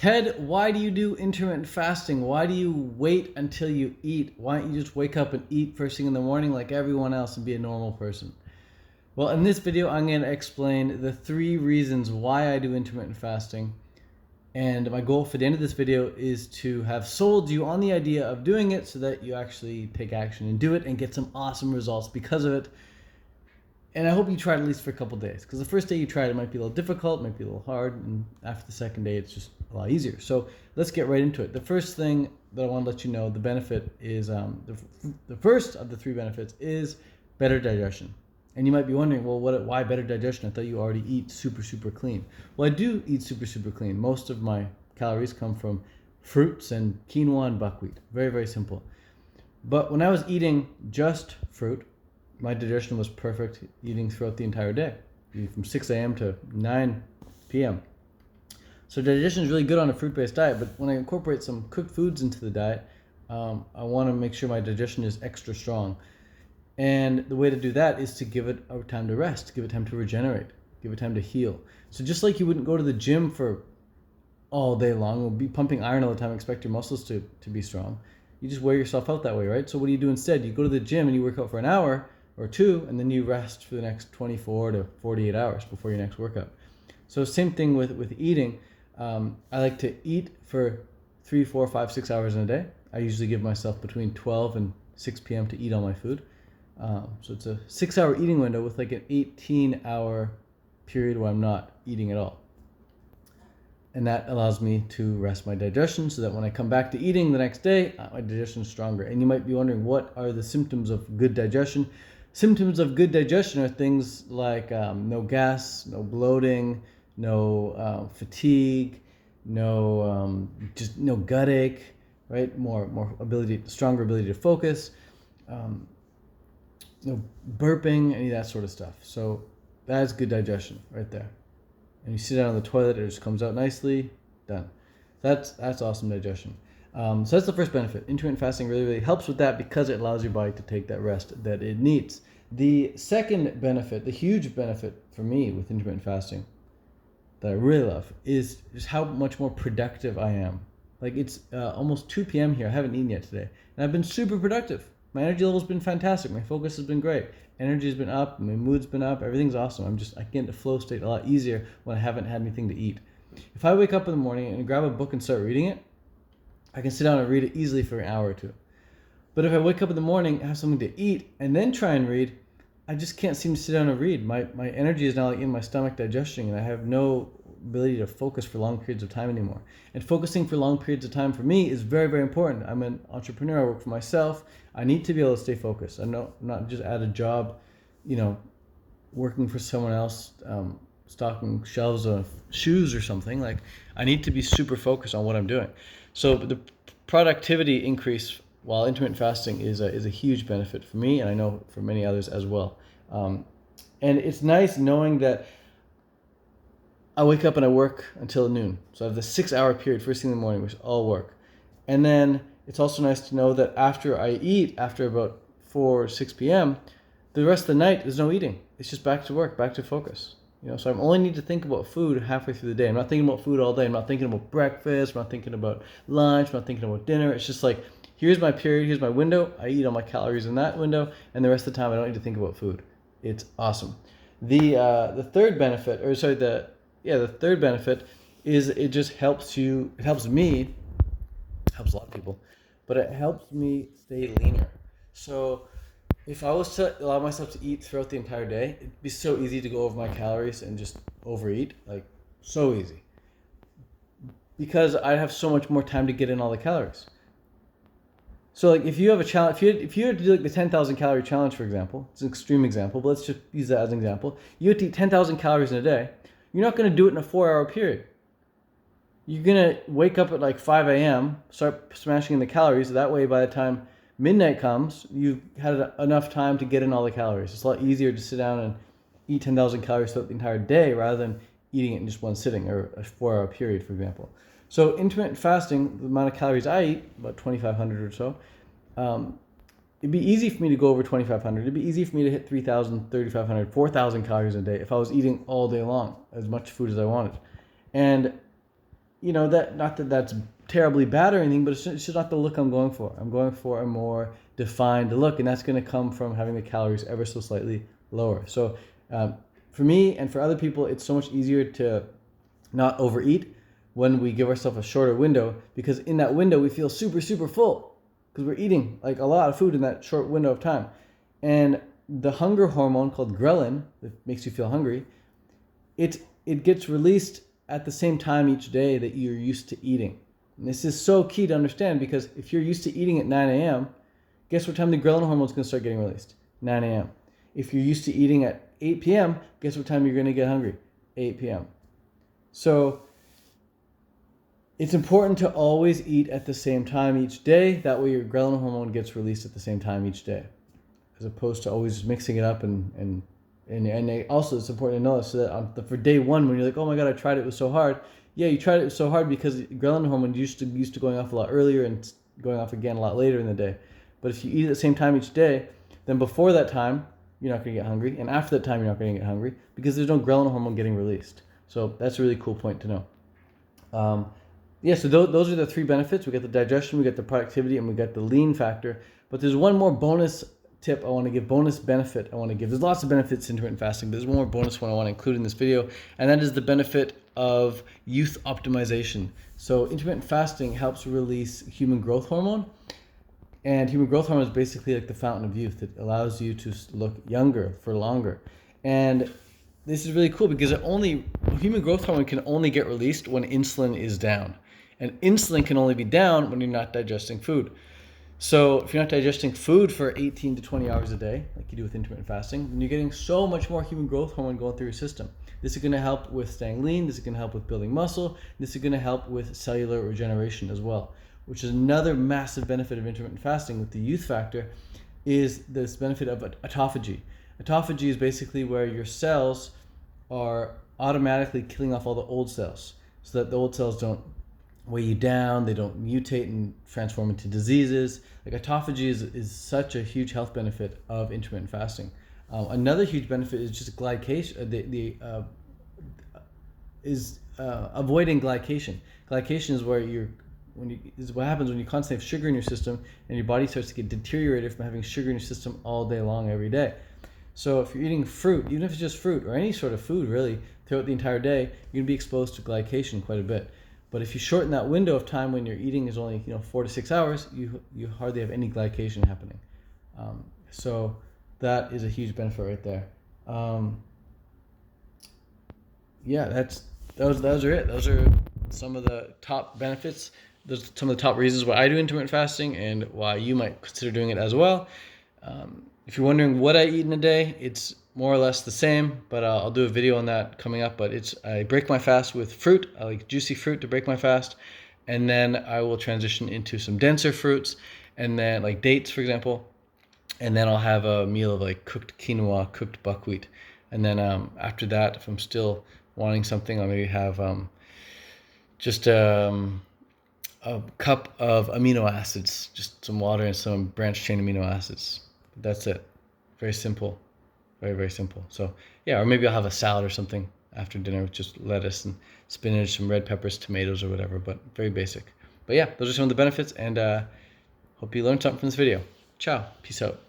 Ted, why do you do intermittent fasting? Why do you wait until you eat? Why don't you just wake up and eat first thing in the morning like everyone else and be a normal person? Well, in this video, I'm going to explain the 3 reasons why I do intermittent fasting. And my goal for the end of this video is to have sold you on the idea of doing it so that you actually take action and do it and get some awesome results because of it. And I hope you try it at least for a couple days, because the first day you try it might be a little difficult, might be a little hard, and after the second day it's just a lot easier. So let's get right into it. The first thing that I want to let you know, the benefit is, the first of the 3 benefits is better digestion. And you might be wondering, well, why better digestion? I thought you already eat super clean. Well, I do eat super clean. Most of my calories come from fruits and quinoa and buckwheat. Very simple. But when I was eating just fruit, my digestion was perfect, eating throughout the entire day, from 6 a.m. to 9 p.m. So digestion is really good on a fruit-based diet, but when I incorporate some cooked foods into the diet, I want to make sure my digestion is extra strong. And the way to do that is to give it a time to rest, give it time to regenerate, give it time to heal. So just like you wouldn't go to the gym for all day long, or be pumping iron all the time, expect your muscles to be strong, you just wear yourself out that way, right? So what do you do instead? You go to the gym and you work out for an hour or 2, and then you rest for the next 24 to 48 hours before your next workout. So same thing with eating. I like to eat for 3, 4, 5, 6 hours in a day. I usually give myself between 12 and 6 p.m. to eat all my food. So it's a 6-hour eating window with like an 18-hour period where I'm not eating at all. And that allows me to rest my digestion so that when I come back to eating the next day, my digestion is stronger. And you might be wondering, what are the symptoms of good digestion? Symptoms of good digestion are things like no gas, no bloating, no fatigue, just no gut ache, right? Stronger ability to focus, no burping, any of that sort of stuff. So that's good digestion right there. And you sit down on the toilet, it just comes out nicely, done. That's awesome digestion. So that's the first benefit. Intermittent fasting really helps with that because it allows your body to take that rest that it needs. The second benefit, the huge benefit for me with intermittent fasting that I really love, is just how much more productive I am. Like it's almost 2 p.m. here. I haven't eaten yet today, and I've been super productive. My energy level's been fantastic. My focus has been great. Energy's been up. My mood's been up. Everything's awesome. I get into flow state a lot easier when I haven't had anything to eat. If I wake up in the morning and grab a book and start reading it, I can sit down and read it easily for an hour or 2. But if I wake up in the morning, have something to eat, and then try and read, I just can't seem to sit down and read. My energy is now like in my stomach digesting, and I have no ability to focus for long periods of time anymore. And focusing for long periods of time for me is very important. I'm an entrepreneur. I work for myself. I need to be able to stay focused. I'm not just at a job, working for someone else, stocking shelves of shoes or something. Like, I need to be super focused on what I'm doing. So the productivity increase while intermittent fasting is a huge benefit for me, and I know for many others as well. And it's nice knowing that I wake up and I work until noon. So I have the 6-hour period first thing in the morning, which is all work. And then it's also nice to know that after I eat, after about 4 or 6 p.m., the rest of the night there's no eating. It's just back to work, back to focus. So I only need to think about food halfway through the day. I'm not thinking about food all day. I'm not thinking about breakfast. I'm not thinking about lunch. I'm not thinking about dinner. It's just like, here's my period, here's my window. I eat all my calories in that window, and the rest of the time I don't need to think about food. It's awesome. The third benefit, the third benefit is it just helps you. It helps me. It helps a lot of people, but it helps me stay leaner. So if I was to allow myself to eat throughout the entire day, it'd be so easy to go over my calories and just overeat, like so easy. Because I have so much more time to get in all the calories. So like if you have a challenge, if you had to do like the 10,000 calorie challenge, for example, it's an extreme example, but let's just use that as an example. You have to eat 10,000 calories in a day. You're not going to do it in a 4-hour period. You're going to wake up at like 5 a.m., start smashing in the calories. That way, by the time midnight comes, you've had enough time to get in all the calories. It's a lot easier to sit down and eat 10,000 calories throughout the entire day rather than eating it in just one sitting or a 4-hour period, for example. So intermittent fasting, the amount of calories I eat, about 2,500 or so, it'd be easy for me to go over 2,500. It'd be easy for me to hit 3,000, 3,500, 4,000 calories a day if I was eating all day long, as much food as I wanted. And you know, that not that that's terribly bad or anything, but it's just not the look I'm going for. I'm going for a more defined look, and that's going to come from having the calories ever so slightly lower. So for me and for other people, it's so much easier to not overeat when we give ourselves a shorter window, because in that window we feel super, super full because we're eating like a lot of food in that short window of time. And the hunger hormone called ghrelin that makes you feel hungry, it gets released at the same time each day that you're used to eating. And this is so key to understand, because if you're used to eating at 9 a.m., guess what time the ghrelin hormone is going to start getting released? 9 a.m. If you're used to eating at 8 p.m., guess what time you're going to get hungry? 8 p.m. So it's important to always eat at the same time each day. That way your ghrelin hormone gets released at the same time each day, as opposed to always mixing it up. And also it's important to know this, so that for day one, when you're like, oh my God, I tried it, it was so hard. Yeah, you tried it so hard because ghrelin hormone used to going off a lot earlier and going off again a lot later in the day. But if you eat at the same time each day, then before that time, you're not going to get hungry. And after that time, you're not going to get hungry because there's no ghrelin hormone getting released. So that's a really cool point to know. So those are the three benefits. We got the digestion, we got the productivity, and we got the lean factor. But there's one more bonus tip I want to give, bonus benefit I want to give. There's lots of benefits to intermittent fasting. There's one more bonus one I want to include in this video, and that is the benefit of youth optimization. So intermittent fasting helps release human growth hormone, and human growth hormone is basically like the fountain of youth. It allows you to look younger for longer. And this is really cool because human growth hormone can only get released when insulin is down. And insulin can only be down when you're not digesting food. So if you're not digesting food for 18 to 20 hours a day, like you do with intermittent fasting, then you're getting so much more human growth hormone going through your system. This is going to help with staying lean. This is going to help with building muscle. This is going to help with cellular regeneration as well, which is another massive benefit of intermittent fasting with the youth factor, is this benefit of autophagy. Autophagy is basically where your cells are automatically killing off all the old cells so that the old cells don't weigh you down, they don't mutate and transform into diseases. Like autophagy is such a huge health benefit of intermittent fasting. Another huge benefit is just glycation. Avoiding glycation. Glycation is is what happens when you constantly have sugar in your system and your body starts to get deteriorated from having sugar in your system all day long, every day. So if you're eating fruit, even if it's just fruit or any sort of food really, throughout the entire day, you're going to be exposed to glycation quite a bit. But if you shorten that window of time when you're eating is only 4 to 6 hours, you hardly have any glycation happening. So that is a huge benefit right there. Those are it. Those are some of the top benefits. Those are some of the top reasons why I do intermittent fasting and why you might consider doing it as well. If you're wondering what I eat in a day, it's more or less the same, but I'll do a video on that coming up. But I break my fast with fruit. I like juicy fruit to break my fast, and then I will transition into some denser fruits, and then like dates, for example, and then I'll have a meal of like cooked quinoa, cooked buckwheat, and then after that, if I'm still wanting something, I'll maybe have just a cup of amino acids, just some water and some branched chain amino acids. But that's it. Very simple. Very, very simple. So yeah, or maybe I'll have a salad or something after dinner with just lettuce and spinach, some red peppers, tomatoes, or whatever, but very basic. But yeah, those are some of the benefits, and hope you learned something from this video. Ciao. Peace out.